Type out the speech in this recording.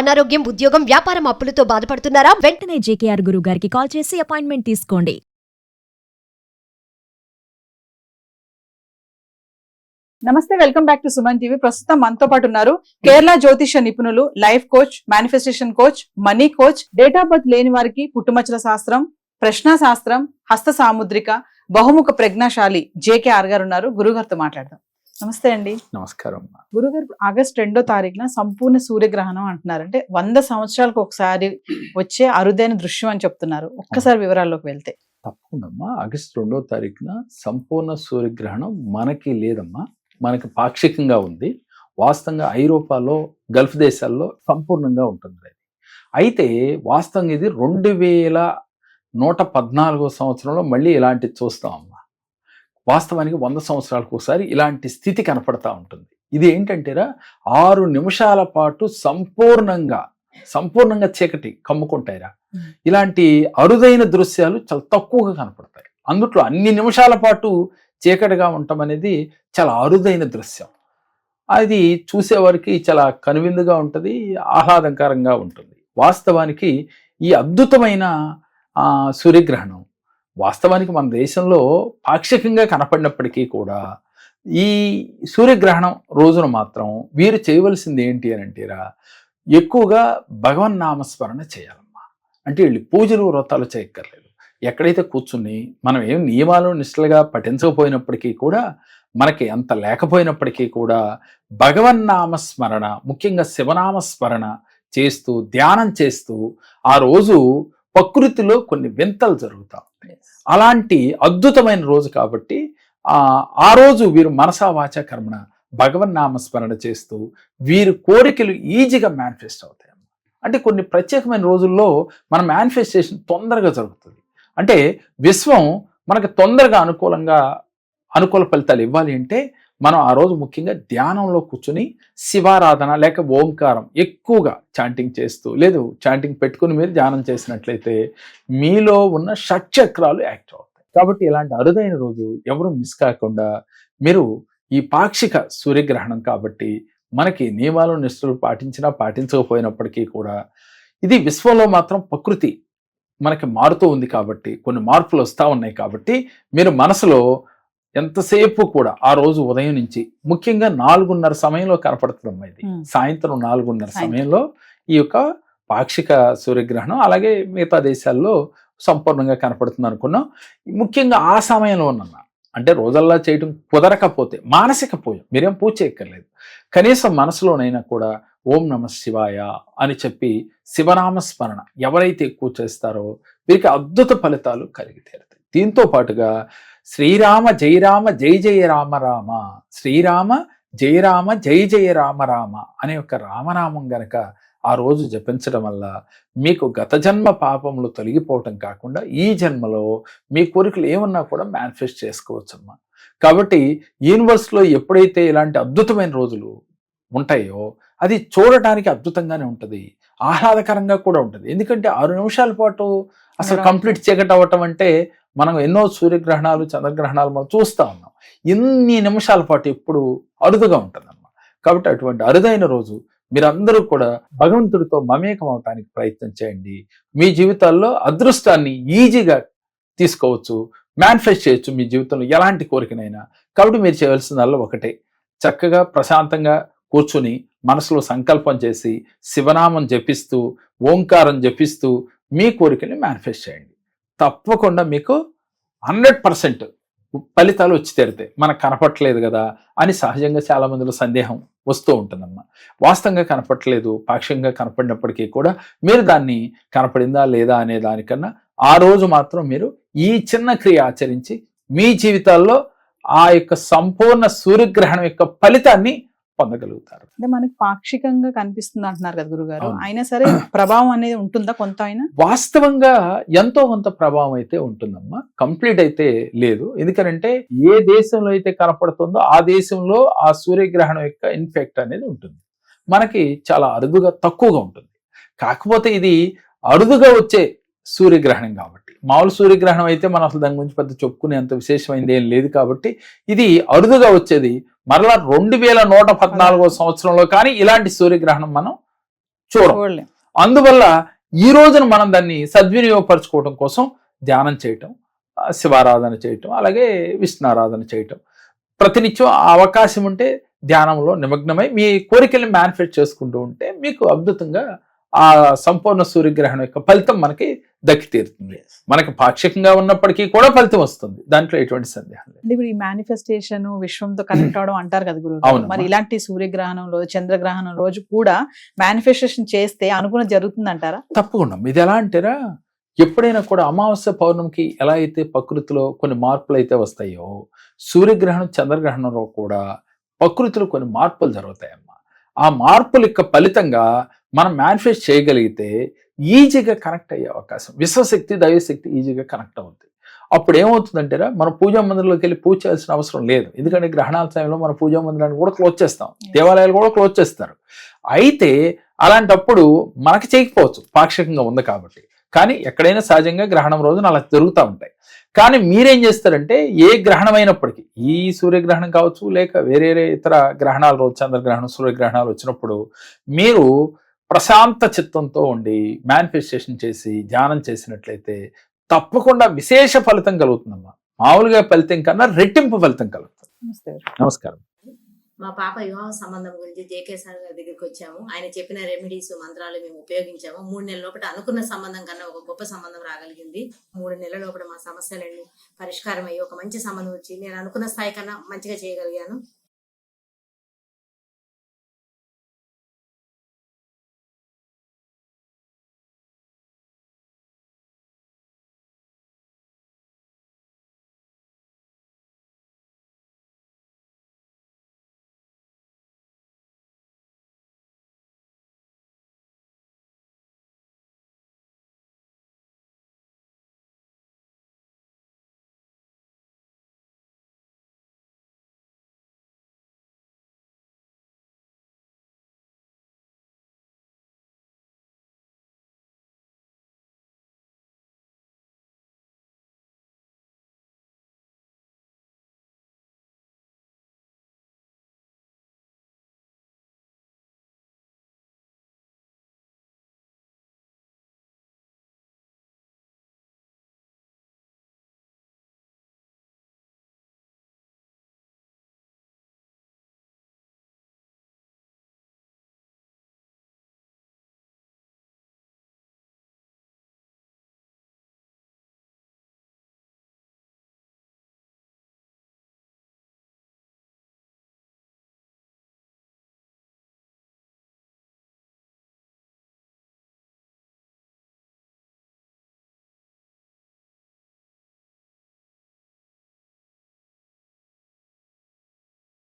అనారోగ్యం, ఉద్యోగం, వ్యాపారం అప్పులతో బాధపడుతున్నారా? వెంటనే జేకేఆర్ గురువు గారికి కాల్ చేసి అపాయింట్మెంట్ తీసుకోండి. నమస్తే, welcome back to Suman TV. ప్రస్తుతం మనతో పాటు ఉన్నారు కేరళ జ్యోతిష నిపుణులు, life coach, manifestation coach, money coach, date of birth లేని వారికి పుట్టుమచ్చల శాస్త్రం, ప్రశ్న శాస్త్రం, హస్త సాముద్రిక, బహుముఖ ప్రజ్ఞాశాలి జేకేఆర్ గారు ఉన్నారు. గురుగారితో మాట్లాడదాం. నమస్తే అండి. నమస్కారం. గురుగారు, ఆగస్ట్ 2వ తారీఖున సంపూర్ణ సూర్యగ్రహణం అంటున్నారు. అంటే 100 సంవత్సరాలకు ఒకసారి వచ్చే అరుదైన దృశ్యం అని చెప్తున్నారు. ఒక్కసారి వివరాల్లోకి వెళ్తే. తప్పకుండా ఆగస్ట్ 2వ తారీఖున సంపూర్ణ సూర్యగ్రహణం మనకి లేదమ్మా, మనకి పాక్షికంగా ఉంది. వాస్తవంగా ఐరోపాలో, గల్ఫ్ దేశాల్లో సంపూర్ణంగా ఉంటుంది. అయితే వాస్తవంగా ఇది 2114 సంవత్సరంలో మళ్ళీ ఇలాంటిది చూస్తామమ్మా. వాస్తవానికి 100 సంవత్సరాలకు ఒకసారి ఇలాంటి స్థితి కనపడతా ఉంటుంది. ఇది ఏంటంటేరా 6 నిమిషాల పాటు సంపూర్ణంగా చీకటి కమ్ముకుంటాయిరా. ఇలాంటి అరుదైన దృశ్యాలు చాలా తక్కువగా కనపడతాయి. అందుట్లో అన్ని నిమిషాల పాటు చీకటిగా ఉండటం అనేది చాలా అరుదైన దృశ్యం. అది చూసేవారికి చాలా కనువిందుగా ఉంటుంది, ఆహ్లాదకరంగా ఉంటుంది. వాస్తవానికి ఈ అద్భుతమైన సూర్యగ్రహణం వాస్తవానికి మన దేశంలో పాక్షికంగా కనపడినప్పటికీ కూడా ఈ సూర్యగ్రహణం రోజున మాత్రం వీరు చేయవలసింది ఏంటి అని అంటేరా, ఎక్కువగా భగవన్ నామస్మరణ చేయాలమ్మా. అంటే వీళ్ళు పూజలు వ్రతాలు చేయక్కర్లేదు. ఎక్కడైతే కూర్చుని మనం ఏం నియమాలు నిష్టలుగా పఠించకపోయినప్పటికీ కూడా, మనకి అంత లేకపోయినప్పటికీ కూడా భగవన్ నామస్మరణ, ముఖ్యంగా శివనామస్మరణ చేస్తూ, ధ్యానం చేస్తూ ఆ రోజు ప్రకృతిలో కొన్ని వింతలు జరుగుతూ ఉంటాయి. అలాంటి అద్భుతమైన రోజు కాబట్టి ఆ రోజు వీరు మనసా వాచ కర్మణ భగవన్ నామస్మరణ చేస్తూ వీరి కోరికలు ఈజీగా మేనిఫెస్ట్ అవుతాయి. అంటే కొన్ని ప్రత్యేకమైన రోజుల్లో మన మేనిఫెస్టేషన్ తొందరగా జరుగుతుంది. అంటే విశ్వం మనకు తొందరగా అనుకూల ఫలితాలు ఇవ్వాలి అంటే మనం ఆ రోజు ముఖ్యంగా ధ్యానంలో కూర్చుని శివారాధన లేక ఓంకారం ఎక్కువగా చాంటింగ్ చేస్తూ, లేదు చాంటింగ్ పెట్టుకుని మీరు ధ్యానం చేసినట్లయితే మీలో ఉన్న షట్చక్రాలు యాక్టివ్ అవుతాయి. కాబట్టి ఇలాంటి అరుదైన రోజు ఎవరు మిస్ కాకుండా మీరు ఈ పాక్షిక సూర్యగ్రహణం కాబట్టి మనకి నియమాలు నిష్ఠలు పాటించకపోయినప్పటికీ కూడా ఇది విశ్వంలో మాత్రం ప్రకృతి మనకి మారుతూ ఉంది కాబట్టి, కొన్ని మార్పులు వస్తూ ఉన్నాయి కాబట్టి మీరు మనసులో ఎంతసేపు కూడా ఆ రోజు ఉదయం నుంచి ముఖ్యంగా 4:30 సమయంలో కనపడుతుందమ్మా. ఇది సాయంత్రం 4:30 సమయంలో ఈ యొక్క పాక్షిక సూర్యగ్రహణం, అలాగే మిగతా దేశాల్లో సంపూర్ణంగా కనపడుతుంది అనుకున్నాం. ముఖ్యంగా ఆ సమయంలో ఉన్నన్నా అంటే రోజల్లా చేయడం కుదరకపోతే మానసిక పూజ, మీరేం పూజ చేయక్కర్లేదు, కనీసం మనసులోనైనా కూడా ఓం నమ శివాయ అని చెప్పి శివనామస్మరణ ఎవరైతే ఎక్కువ చేస్తారో వీరికి అద్భుత ఫలితాలు కలిగి తీరుతాయి. దీంతో పాటుగా శ్రీరామ జయ రామ జయ జయ రామ రామ, శ్రీరామ జయ రామ జయ జయ రామ రామ అనే ఒక రామనామం గనక ఆ రోజు జపించడం వల్ల మీకు గత జన్మ పాపములు తొలగిపోవటం కాకుండా ఈ జన్మలో మీ కోరికలు ఏమన్నా కూడా మేనిఫెస్ట్ చేసుకోవచ్చమ్మా. కాబట్టి యూనివర్స్లో ఎప్పుడైతే ఇలాంటి అద్భుతమైన రోజులు ఉంటాయో అది చూడటానికి అద్భుతంగానే ఉంటుంది, ఆహ్లాదకరంగా కూడా ఉంటుంది. ఎందుకంటే 6 నిమిషాల పాటు అసలు కంప్లీట్ చీకటి అవ్వటం అంటే మనం ఎన్నో సూర్యగ్రహణాలు, చంద్రగ్రహణాలు మనం చూస్తూ ఉన్నాం. ఇన్ని నిమిషాల పాటు ఎప్పుడు అరుదుగా ఉంటుందన్నమాట. కాబట్టి అటువంటి అరుదైన రోజు మీరందరూ కూడా భగవంతుడితో మమేకం అవటానికి ప్రయత్నం చేయండి. మీ జీవితాల్లో అదృష్టాన్ని ఈజీగా తీసుకోవచ్చు, మేనిఫెస్ట్ చేయొచ్చు మీ జీవితంలో ఎలాంటి కోరికనైనా. కాబట్టి మీరు చేయవలసిందల్లా ఒకటే, చక్కగా ప్రశాంతంగా కూర్చుని మనసులో సంకల్పం చేసి శివనామం జపిస్తూ, ఓంకారం జపిస్తూ మీ కోరికని మేనిఫెస్ట్ చేయండి. తప్పకుండా మీకు 100% ఫలితాలు వచ్చి తీరుతాయి. మనకు కనపట్లేదు కదా అని సహజంగా చాలా మందిలో సందేహం వస్తూ ఉంటుందమ్మా. వాస్తవంగా కనపట్లేదు, పాక్షికంగా కనపడినప్పటికీ కూడా మీరు దాన్ని కనపడిందా లేదా అనే దానికన్నా ఆ రోజు మాత్రం మీరు ఈ చిన్న క్రియ ఆచరించి మీ జీవితాల్లో ఆ యొక్క సంపూర్ణ సూర్యగ్రహణం యొక్క ఫలితాన్ని పొందగలుగుతారు. అంటే మనకి పాక్షికంగా కనిపిస్తుంది అంటున్నారు కదా గురుగారు, అయినా సరే ప్రభావం అనేది ఉంటుందా కొంత అయినా? వాస్తవంగా ఎంతో కొంత ప్రభావం అయితే ఉంటుందమ్మా, కంప్లీట్ అయితే లేదు. ఎందుకంటే ఏ దేశంలో అయితే కనపడుతుందో ఆ దేశంలో ఆ సూర్యగ్రహణం యొక్క ఇన్ఫెక్ట్ అనేది ఉంటుంది. మనకి చాలా అరుదుగా తక్కువగా ఉంటుంది. కాకపోతే ఇది అరుదుగా వచ్చే సూర్యగ్రహణం కాబట్టి, మామూలు సూర్యగ్రహణం అయితే మనం అసలు దాని గురించి పెద్ద చెప్పుకునే అంత విశేషమైంది ఏం లేదు. కాబట్టి ఇది అరుదుగా వచ్చేది మరలా 2114 సంవత్సరంలో కానీ ఇలాంటి సూర్యగ్రహణం మనం చూడం. చూడలేం. అందువల్ల ఈ రోజున మనం దాన్ని సద్వినియోగపరచుకోవడం కోసం ధ్యానం చేయటం, శివారాధన చేయటం, అలాగే విష్ణురాధన చేయటం, ప్రతినిత్యం ఆ అవకాశం ఉంటే ధ్యానంలో నిమగ్నమై మీ కోరికల్ని మేనిఫెస్ట్ చేసుకుంటూ ఉంటే మీకు అద్భుతంగా ఆ సంపూర్ణ సూర్యగ్రహణం యొక్క ఫలితం మనకి దక్కి తీరుతుంది. మనకి పాక్షికంగా ఉన్నప్పటికీ కూడా ఫలితం వస్తుంది, దాంట్లో ఎటువంటి సందేహం లేదు. అంటే ఇప్పుడు ఈ మేనిఫెస్టేషన్ విశ్వంతో కనెక్ట్ అవడం అంటారు కదా గురువు. అవును. మరి ఇలాంటి సూర్యగ్రహణం రోజు, చంద్రగ్రహణం రోజు కూడా మేనిఫెస్టేషన్ చేస్తే అనుకున్నది జరుగుతుంది అంటారా? తప్పకుండా. ఇది ఎలా అంటారా, ఎప్పుడైనా కూడా అమావాస్య పౌర్ణమికి ఎలా అయితే ప్రకృతిలో కొన్ని మార్పులు అయితే వస్తాయో, సూర్యగ్రహణం చంద్రగ్రహణంలో కూడా ప్రకృతిలో కొన్ని మార్పులు జరుగుతాయమ్మా. ఆ మార్పుల యొక్క ఫలితంగా మనం మేనిఫెస్ట్ చేయగలిగితే ఈజీగా కనెక్ట్ అయ్యే అవకాశం, విశ్వశక్తి దైవశక్తి ఈజీగా కనెక్ట్ అవుతుంది. అప్పుడు ఏమవుతుందంటారా, మన పూజా మందిరంలోకి వెళ్ళి పూజ చేయాల్సిన అవసరం లేదు. ఎందుకంటే గ్రహణాల సమయంలో మన పూజా మందిరాన్ని కూడా క్లోజ్ చేస్తాం, దేవాలయాలు కూడా క్లోజ్ చేస్తారు. అయితే అలాంటప్పుడు మనకి చేయకపోవచ్చు, పాక్షికంగా ఉంది కాబట్టి. కానీ ఎక్కడైనా సహజంగా గ్రహణం రోజున అలా జరుగుతూ ఉంటాయి. కానీ మీరేం చేస్తారంటే, ఏ గ్రహణం అయినప్పటికీ, ఈ సూర్యగ్రహణం కావచ్చు లేక వేరే ఇతర గ్రహణాల రోజు, చంద్రగ్రహణం, సూర్యగ్రహణాలు వచ్చినప్పుడు మీరు ప్రశాంత చిత్తంతో ఉండి మేనిఫెస్టేషన్ చేసి ధ్యానం చేసినట్లయితే తప్పకుండా విశేష ఫలితం కలుగుతుందమ్మా. మామూలుగా ఫలితం కన్నా రెట్టింపు ఫలితం కలుగుతుంది. నమస్కారం. మా పాప వివాహ సంబంధం గురించి జేకే సార్ గారి దగ్గరికి వచ్చాము. ఆయన చెప్పిన రెమెడీస్, మంత్రాలు మేము ఉపయోగించాము. 3 నెలల లోపల అనుకున్న సంబంధం కన్నా ఒక గొప్ప సంబంధం రాగలిగింది. 3 నెలల లోపల మా సమస్యలన్నీ పరిష్కారం అయ్యి ఒక మంచి సంబంధం వచ్చి నేను అనుకున్న స్థాయి కన్నా మంచిగా చేయగలిగాను.